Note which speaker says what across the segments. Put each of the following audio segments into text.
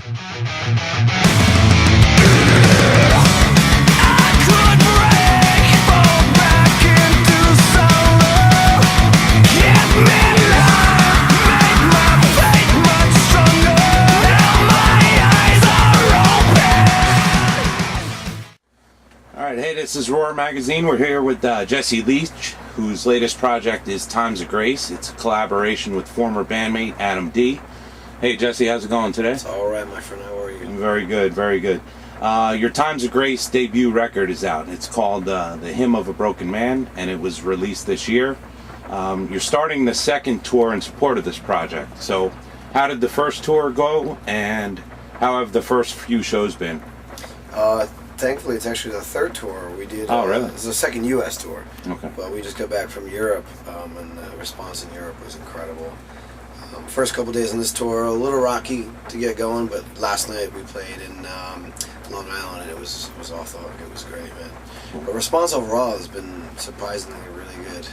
Speaker 1: Hey, this is Roar Magazine. We're here with Jesse Leach, whose latest project is Times of Grace. It's a collaboration with former bandmate Adam D. Hey, Jesse, how's it going today?
Speaker 2: It's all right, my friend. How are you?
Speaker 1: Very good, very good. Your Times of Grace debut record is out. It's called The Hymn of a Broken Man, and it was released this year. You're starting the second tour in support of this project. So, how did the first tour go, and how have the first few shows been?
Speaker 2: Thankfully, it's actually the third tour we did.
Speaker 1: Oh, really?
Speaker 2: It's the second U.S. tour.
Speaker 1: Okay.
Speaker 2: But we just got back from Europe, and the response in Europe was incredible. First couple days on this tour, a little rocky to get going, but last night we played in Long Island, and it was off the hook. It was great, man. But response overall has been surprisingly really good.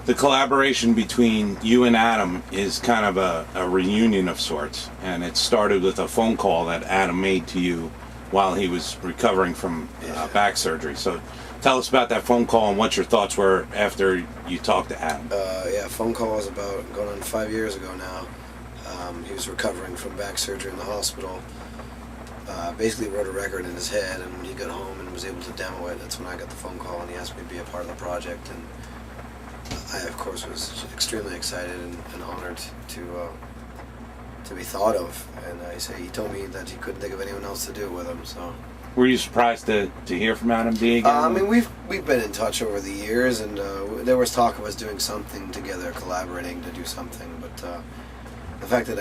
Speaker 1: The collaboration between you and Adam is kind of a reunion of sorts, and it started with a phone call that Adam made to you while he was recovering from back surgery. So tell us about that phone call and what your thoughts were after you talked to Adam.
Speaker 2: Phone call was about going on 5 years ago now. He was recovering from back surgery in the hospital. Basically wrote a record in his head, and when he got home and was able to demo it, that's when I got the phone call and he asked me to be a part of the project. And I, of course, was extremely excited and honored to be thought of, and he told me that he couldn't think of anyone else to do it with him. So,
Speaker 1: were you surprised to hear from Adam D again?
Speaker 2: I mean, we've been in touch over the years, and there was talk of us doing something together, collaborating to do something. But the fact that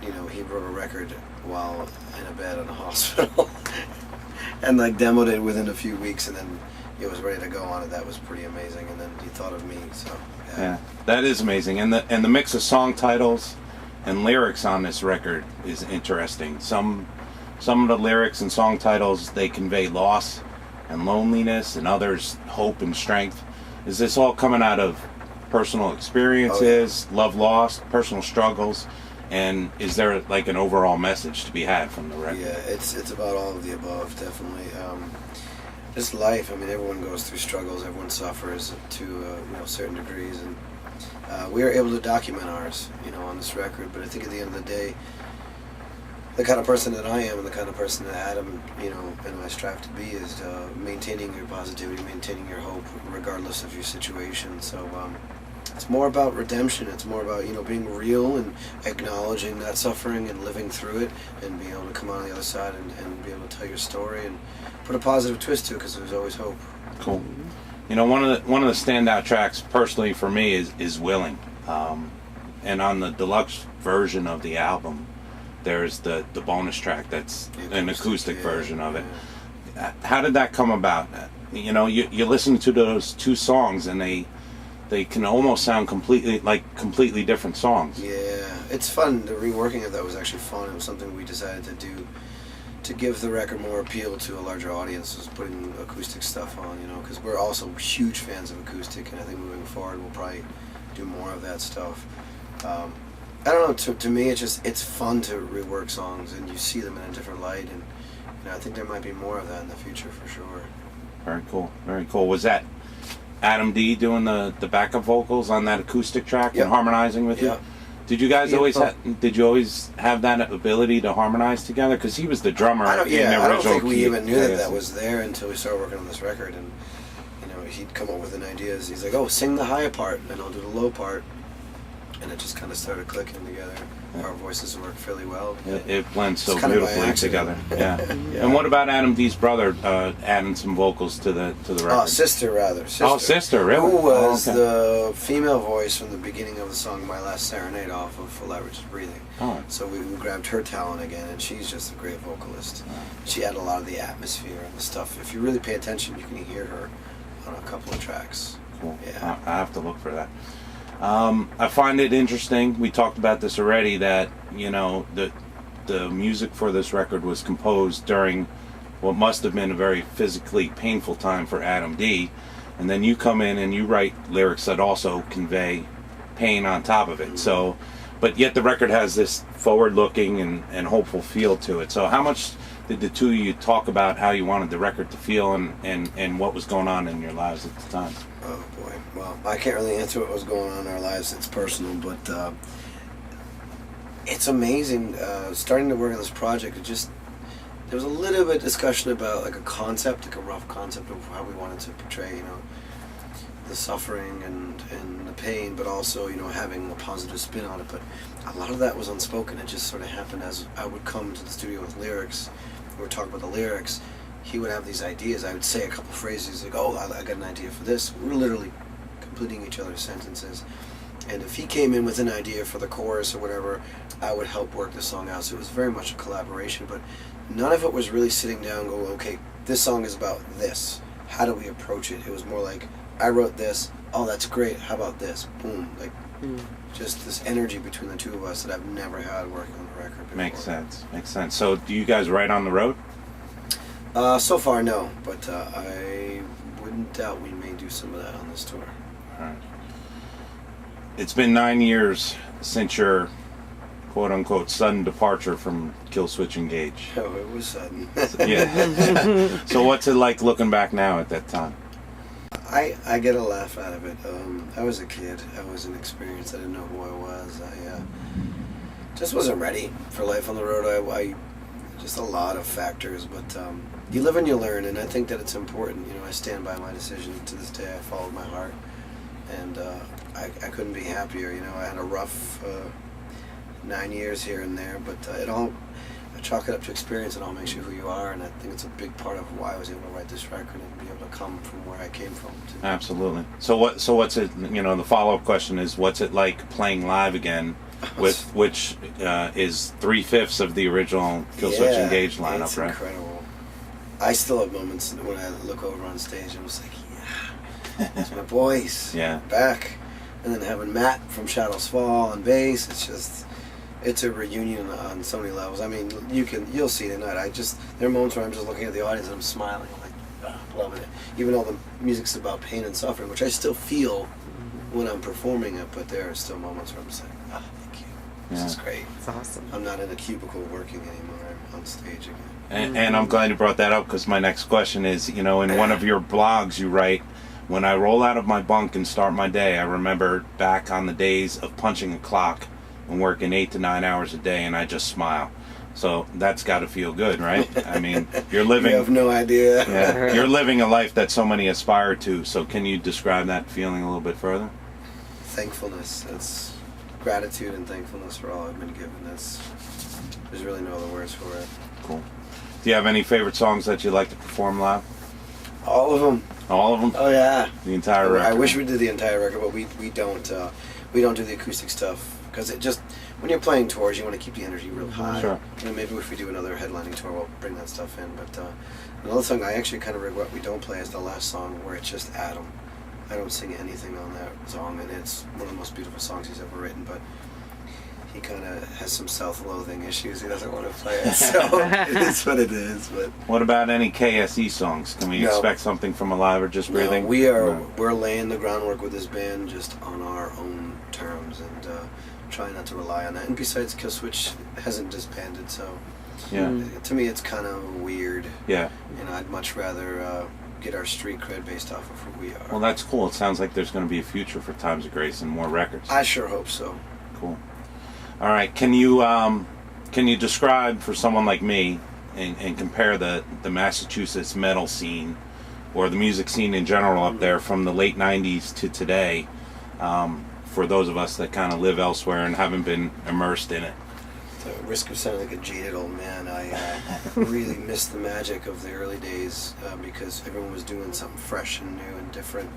Speaker 2: he wrote a record while in a bed in a hospital, and demoed it within a few weeks, and then it was ready to go on it. That was pretty amazing. And then he thought of me. So
Speaker 1: yeah, that is amazing. And the mix of song titles and lyrics on this record is interesting. Some of the lyrics and song titles, they convey loss and loneliness, and others hope and strength. Is this all coming out of personal experiences, love lost, personal struggles, and is there an overall message to be had from the record?
Speaker 2: Yeah, it's about all of the above, definitely. Just life. I mean, everyone goes through struggles. Everyone suffers to certain degrees, and we are able to document ours, on this record. But I think at the end of the day, the kind of person that I am and the kind of person that Adam, and I strive to be is maintaining your positivity, maintaining your hope, regardless of your situation. So it's more about redemption. It's more about being real and acknowledging that suffering and living through it, and being able to come out on the other side and be able to tell your story and put a positive twist to it, because there's always hope.
Speaker 1: Cool. One of the standout tracks personally for me is Willing, and on the deluxe version of the album, there's the bonus track that's an acoustic version of it. Yeah. How did that come about? You listen to those two songs, and they can almost sound completely different songs. Yeah,
Speaker 2: it's fun. The reworking of that was actually fun. It was something we decided to do to give the record more appeal to a larger audience, was putting acoustic stuff on, because we're also huge fans of acoustic, and I think moving forward we'll probably do more of that stuff. I don't know, to me it's fun to rework songs, and you see them in a different light, and I think there might be more of that in the future for sure.
Speaker 1: Very cool, very cool. Was that Adam D doing the backup vocals on that acoustic track and harmonizing with you? Did you guys always have that ability to harmonize together? Because he was the drummer.
Speaker 2: I don't think we even knew that was there until we started working on this record, and he'd come up with an idea. He's like, "Oh, sing the high part, and I'll do the low part," and it just kind of started clicking together. Our voices work fairly well.
Speaker 1: It blends so beautifully together. Yeah. And what about Adam D's brother adding some vocals to the record?
Speaker 2: Sister, rather.
Speaker 1: Oh, sister, really?
Speaker 2: Who was the female voice from the beginning of the song My Last Serenade off of Full Average Breathing.
Speaker 1: Oh.
Speaker 2: So we grabbed her talent again, and she's just a great vocalist. She added a lot of the atmosphere and the stuff. If you really pay attention, you can hear her on a couple of tracks.
Speaker 1: Cool.
Speaker 2: Yeah.
Speaker 1: I have to look for that. I find it interesting, we talked about this already, that the music for this record was composed during what must have been a very physically painful time for Adam D, and then you come in and you write lyrics that also convey pain on top of it. So, but yet the record has this forward-looking and hopeful feel to it. So how much did the two of you talk about how you wanted the record to feel and what was going on in your lives at the time?
Speaker 2: Oh boy. Well, I can't really answer what was going on in our lives. It's personal, but it's amazing. Starting to work on this project, there was a little bit of discussion about like a concept, like a rough concept of how we wanted to portray, the suffering and the pain, but also, having a positive spin on it. But a lot of that was unspoken. It just sort of happened as I would come to the studio with lyrics. We would talk about the lyrics. He would have these ideas. I would say a couple phrases like, "Oh, I got an idea for this." We were literally completing each other's sentences. And if he came in with an idea for the chorus or whatever, I would help work the song out. So it was very much a collaboration, but none of it was really sitting down and going, okay, this song is about this. How do we approach it? It was more like, I wrote this. Oh, that's great. How about this? Boom. Like, just this energy between the two of us that I've never had working on the record before.
Speaker 1: Makes sense. So do you guys write on the road?
Speaker 2: So far, no. But I wouldn't doubt we may do some of that on this tour.
Speaker 1: All right. It's been 9 years since your quote-unquote sudden departure from Killswitch Engage.
Speaker 2: Oh, it was sudden.
Speaker 1: Yeah. So what's it like looking back now at that time?
Speaker 2: I get a laugh out of it. I was a kid. I was inexperienced. I didn't know who I was. I just wasn't ready for life on the road. I just a lot of factors, but you live and you learn, and I think that it's important. I stand by my decision to this day. I followed my heart, and I couldn't be happier. I had a rough 9 years here and there, but I chalk it up to experience. It all makes you who you are, and I think it's a big part of why I was able to write this record and be able to come from where I came from.
Speaker 1: Absolutely. So what's it? The follow-up question is, what's it like playing live again, with which is 3/5 of the original Killswitch Engage lineup,
Speaker 2: it's
Speaker 1: right?
Speaker 2: Incredible. I still have moments when I look over on stage and I'm just like, it's my boys, back, and then having Matt from Shadows Fall on bass. It's a reunion on so many levels. I mean, you'll see tonight. There are moments where I'm just looking at the audience and I'm smiling, like, loving it. Even though the music's about pain and suffering, which I still feel when I'm performing it, but there are still moments where I'm just like, thank you. This is great.
Speaker 3: It's awesome.
Speaker 2: I'm not in a cubicle working anymore. I'm on stage again.
Speaker 1: And I'm glad you brought that up, because my next question is, in one of your blogs you write, when I roll out of my bunk and start my day, I remember back on the days of punching a clock and working 8 to 9 hours a day, and I just smile. So that's got to feel good, right? I mean, you're living...
Speaker 2: You have no idea.
Speaker 1: Yeah, you're living a life that so many aspire to. So can you describe that feeling a little bit further?
Speaker 2: Thankfulness. That's gratitude and thankfulness for all I've been given. There's really no other words for it.
Speaker 1: Cool. Do you have any favorite songs that you like to perform live?
Speaker 2: All of them.
Speaker 1: All of them?
Speaker 2: Oh yeah.
Speaker 1: The entire record?
Speaker 2: I wish we did the entire record, but we don't do the acoustic stuff, because it just, when you're playing tours, you want to keep the energy real high.
Speaker 1: Sure.
Speaker 2: Maybe if we do another headlining tour, we'll bring that stuff in. But another song I actually kind of regret we don't play is the last song, where it's just Adam. I don't sing anything on that song, and it's one of the most beautiful songs he's ever written, but he kind of has some self-loathing issues. He doesn't want to play it, so it is what it is. But
Speaker 1: what about any KSE songs? Can we expect something from Alive or Just Breathing?
Speaker 2: No, we're laying the groundwork with this band just on our own terms, and trying not to rely on that. And besides, Killswitch hasn't disbanded, so to me it's kind of weird.
Speaker 1: Yeah.
Speaker 2: I'd much rather get our street cred based off of who we are.
Speaker 1: Well, that's cool. It sounds like there's going to be a future for Times of Grace and more records.
Speaker 2: I sure hope so.
Speaker 1: Cool. All right. Can you describe for someone like me and compare the Massachusetts metal scene, or the music scene in general up there, from the late 90s to today, for those of us that kind of live elsewhere and haven't been immersed in it?
Speaker 2: At the risk of sounding like a jaded old man, I really miss the magic of the early days, because everyone was doing something fresh and new and different.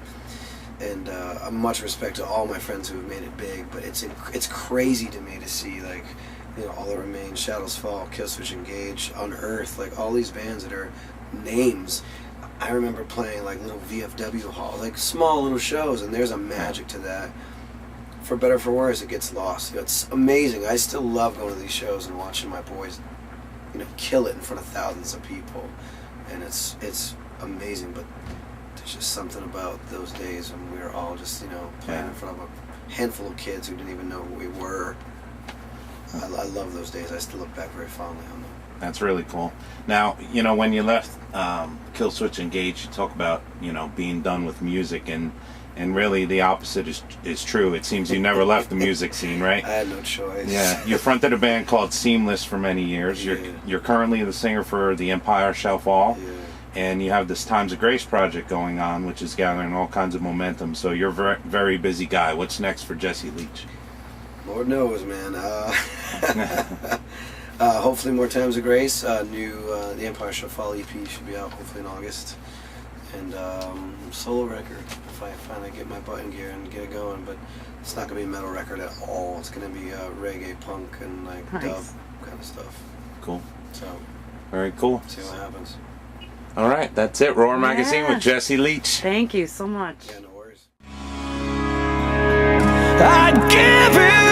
Speaker 2: And much respect to all my friends who have made it big, but it's crazy to me to see, like, All That Remains, Shadows Fall, Killswitch Engage, Unearth, like all these bands that are names. I remember playing like little VFW hall, like small little shows, and there's a magic to that. For better or for worse, it gets lost. It's amazing. I still love going to these shows and watching my boys, kill it in front of thousands of people, and it's amazing. But there's just something about those days when we were all just, playing in front of a handful of kids who didn't even know who we were. I love those days. I still look back very fondly on them.
Speaker 1: That's really cool. Now, you know, when you left Killswitch Engage, you talk about, you know, being done with music, and really the opposite is true. It seems you never left the music scene, right?
Speaker 2: I had no choice.
Speaker 1: Yeah, you fronted a band called Seamless for many years.
Speaker 2: Yeah.
Speaker 1: You're currently the singer for The Empire Shall Fall,
Speaker 2: Yeah.
Speaker 1: and you have this Times of Grace project going on, which is gathering all kinds of momentum. So you're a very, very busy guy. What's next for Jesse Leach?
Speaker 2: Lord knows, man. Hopefully more Times of Grace. New The Empire Shall Fall EP should be out hopefully in August. And solo record, if I finally get my butt in gear and get it going. But it's not going to be a metal record at all. It's going to be reggae, punk, and like
Speaker 3: Nice.
Speaker 2: dub kind of stuff.
Speaker 1: Cool.
Speaker 2: So,
Speaker 1: Very cool.
Speaker 2: see what happens.
Speaker 1: All right, that's it. Roar Magazine
Speaker 3: Yeah.
Speaker 1: with Jesse Leach.
Speaker 3: Thank you so much.
Speaker 2: Yeah, no worries.
Speaker 4: I'd give it